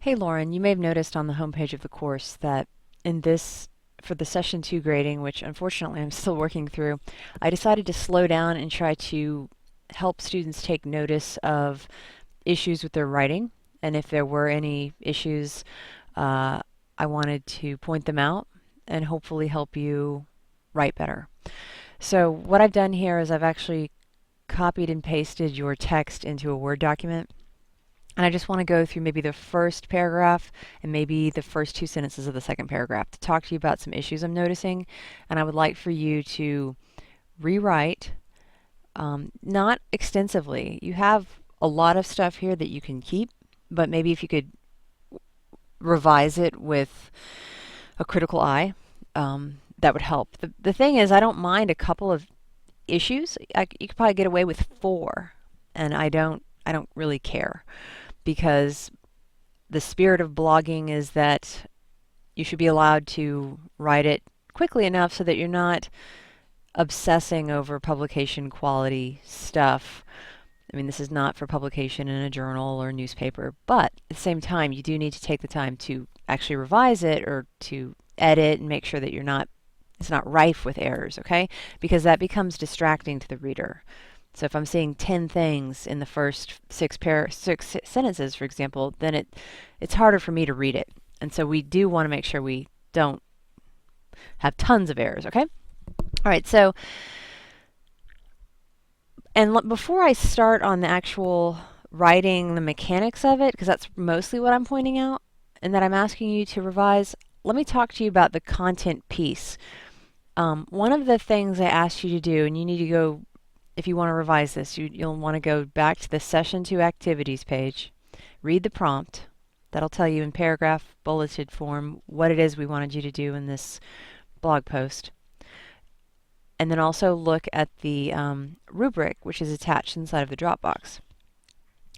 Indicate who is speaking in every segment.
Speaker 1: Hey Lauren, you may have noticed on the homepage of the course that in this, for the session 2 grading, which unfortunately I'm still working through, I decided to slow down and try to help students take notice of issues with their writing. And if there were any issues, uh, I wanted to point them out and hopefully help you write better. So what I've done here is I've actually copied and pasted your text into a Word document. And I just want to go through maybe the first paragraph and maybe the first 2 sentences of the second paragraph to talk to you about some issues I'm noticing. And I would like for you to rewrite, not extensively. You have a lot of stuff here that you can keep, but maybe if you could revise it with a critical eye, that would help. The thing is, I don't mind a couple of issues. You could probably get away with 4, and I don't really care, because the spirit of blogging is that you should be allowed to write it quickly enough so that you're not obsessing over publication quality stuff. I mean, this is not for publication in a journal or newspaper, but at the same time, you do need to take the time to actually revise it or to edit and make sure that it's not rife with errors, okay? Because that becomes distracting to the reader. So if I'm seeing 10 things in the first 6 sentences, for example, then it's harder for me to read it. And so we do want to make sure we don't have tons of errors, okay? All right, so, and before I start on the actual writing, the mechanics of it, because that's mostly what I'm pointing out and that I'm asking you to revise, let me talk to you about the content piece. One of the things I asked you to do, and you need to go, if you want to revise this, you'll want to go back to the Session 2 Activities page, read the prompt. That'll tell you in paragraph bulleted form what it is we wanted you to do in this blog post. And then also look at the rubric, which is attached inside of the Dropbox.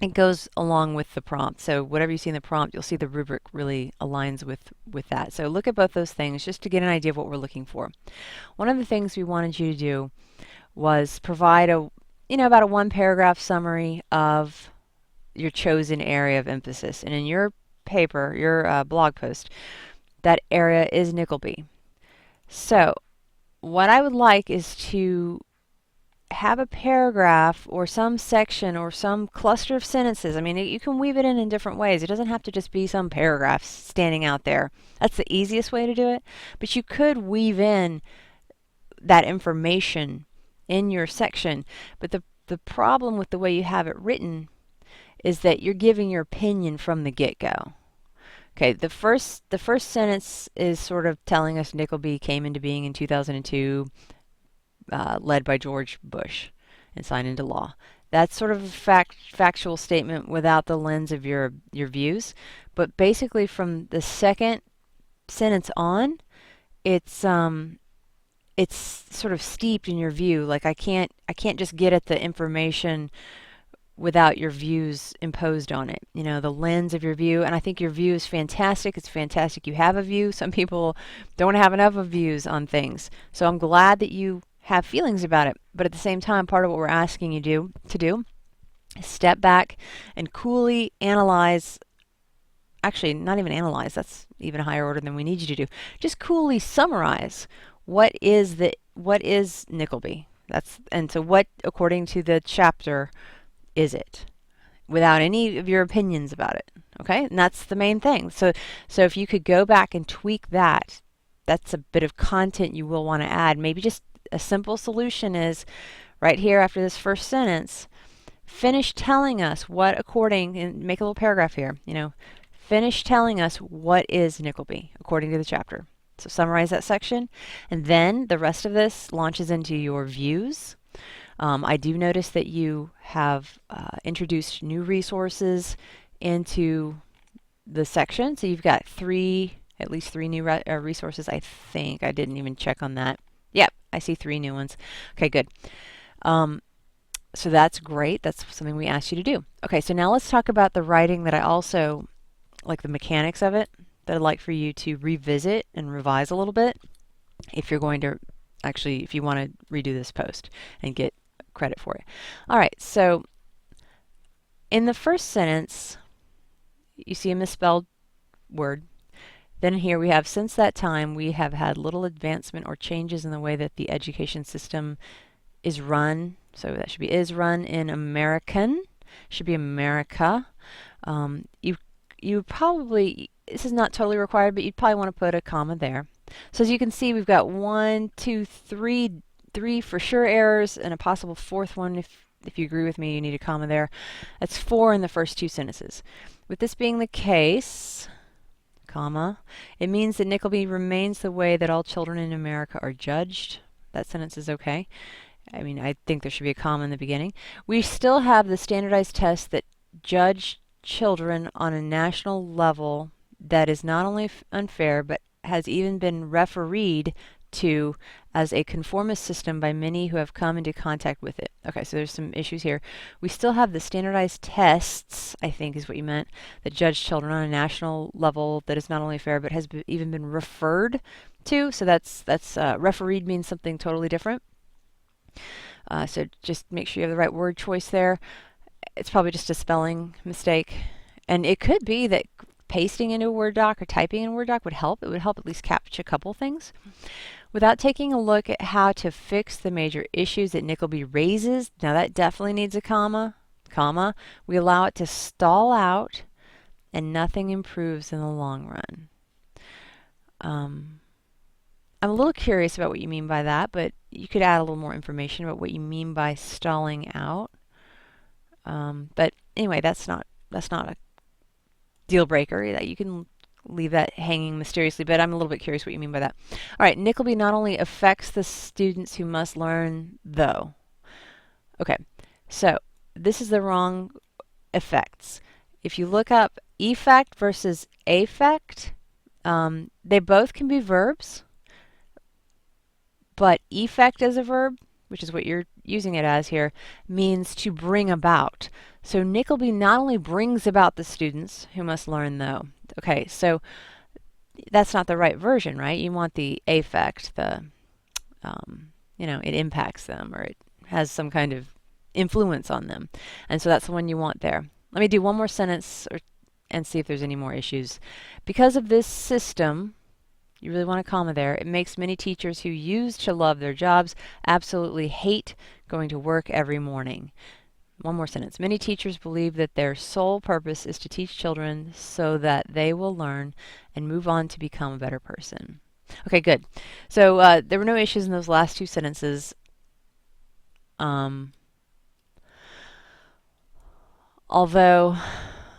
Speaker 1: It goes along with the prompt. So whatever you see in the prompt, you'll see the rubric really aligns with that. So look at both those things just to get an idea of what we're looking for. One of the things we wanted you to do was provide about a 1-paragraph summary of your chosen area of emphasis. And in your paper, your blog post, that area is Nickleby. So what I would like is to have a paragraph or some section or some cluster of sentences. I mean, you can weave it in different ways. It doesn't have to just be some paragraph standing out there. That's the easiest way to do it. But you could weave in that information in your section. But the problem with the way you have it written is that you're giving your opinion from the get-go. Okay, the first sentence is sort of telling us Nickleby came into being in 2002, led by George Bush and signed into law. That's sort of a factual statement without the lens of your views. But basically, from the second sentence on, it's sort of steeped in your view. Like I can't just get at the information without your views imposed on it. You know, the lens of your view. And I think your view is fantastic. It's fantastic you have a view. Some people don't have enough of views on things. So I'm glad that you have feelings about it. But at the same time, part of what we're asking you to do is step back and coolly analyze. Actually, not even analyze. That's even a higher order than we need you to do. Just coolly summarize what is Nickleby. So what, according to the chapter, is it? Without any of your opinions about it. Okay? And that's the main thing. So if you could go back and tweak that, that's a bit of content you will want to add. Maybe just a simple solution is right here after this first sentence, finish telling us what and make a little paragraph here, finish telling us what is Nickleby according to the chapter. So summarize that section, and then the rest of this launches into your views. I do notice that you have introduced new resources into the section. So you've got at least three new resources. I think I didn't even check on that. Yep, I see 3 new ones. Okay, good. So that's great. That's something we asked you to do. Okay, so now let's talk about the writing that I also like, the mechanics of it, that I'd like for you to revisit and revise a little bit if you're going to if you want to redo this post and get credit for it. All right, so in the first sentence, you see a misspelled word. Then here we have, since that time, we have had little advancement or changes in the way that the education system is run. So that should be is run in American. Should be America. You probably, this is not totally required, but you'd probably want to put a comma there. So as you can see, we've got 1, 2, 3, 3 for sure errors, and a possible fourth one. If you agree with me, you need a comma there. That's 4 in the first 2 sentences. With this being the case, comma, it means that Nickleby remains the way that all children in America are judged. That sentence is okay. I mean, I think there should be a comma in the beginning. We still have the standardized tests that judge children on a national level that is not only unfair, but has even been refereed to as a conformist system by many who have come into contact with it. Okay, so there's some issues here. We still have the standardized tests, I think is what you meant, that judge children on a national level that is not only fair, but has even been referred to. So that's refereed means something totally different. So just make sure you have the right word choice there. It's probably just a spelling mistake. And it could be that pasting into a Word doc or typing in a Word doc would help. It would help at least capture a couple things. Without taking a look at how to fix the major issues that Nickleby raises, now that definitely needs a comma, we allow it to stall out and nothing improves in the long run. I'm a little curious about what you mean by that, but you could add a little more information about what you mean by stalling out. But anyway, that's not a deal breaker. That you can leave that hanging mysteriously, but I'm a little bit curious what you mean by that. All right, Nickleby not only affects the students who must learn, though. Okay, so this is the wrong effects. If you look up effect versus affect, they both can be verbs, but effect as a verb, which is what you're using it as here, means to bring about. So Nickleby not only brings about the students who must learn, though. Okay, so that's not the right version, right? You want the affect, the, it impacts them, or it has some kind of influence on them. And so that's the one you want there. Let me do one more sentence and see if there's any more issues. Because of this system, you really want a comma there, it makes many teachers who used to love their jobs absolutely hate going to work every morning. One more sentence. Many teachers believe that their sole purpose is to teach children so that they will learn and move on to become a better person. Okay, good. So there were no issues in those last 2 sentences. Although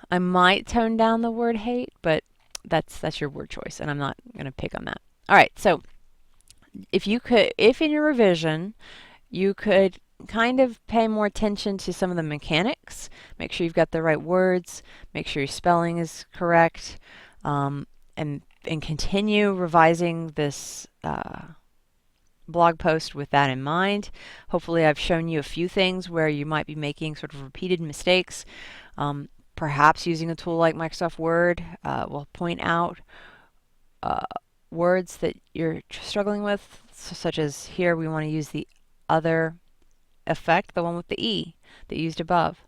Speaker 1: I might tone down the word hate, but that's your word choice, and I'm not going to pick on that. All right, so if in your revision, you could kind of pay more attention to some of the mechanics, make sure you've got the right words, make sure your spelling is correct, and continue revising this blog post with that in mind. Hopefully I've shown you a few things where you might be making sort of repeated mistakes. Perhaps using a tool like Microsoft Word will point out words that you're struggling with, such as here we want to use the other effect, the one with the E that you used above.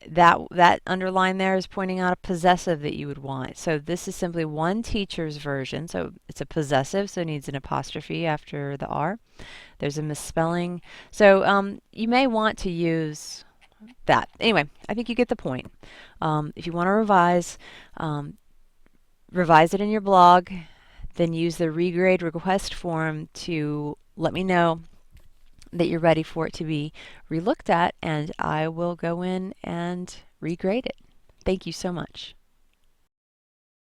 Speaker 1: That underline there is pointing out a possessive that you would want. So this is simply one teacher's version. So it's a possessive, so it needs an apostrophe after the R. There's a misspelling. So you may want to use that. Anyway, I think you get the point. If you want to revise it in your blog, then use the regrade request form to let me know that you're ready for it to be relooked at, and I will go in and regrade it. Thank you so much.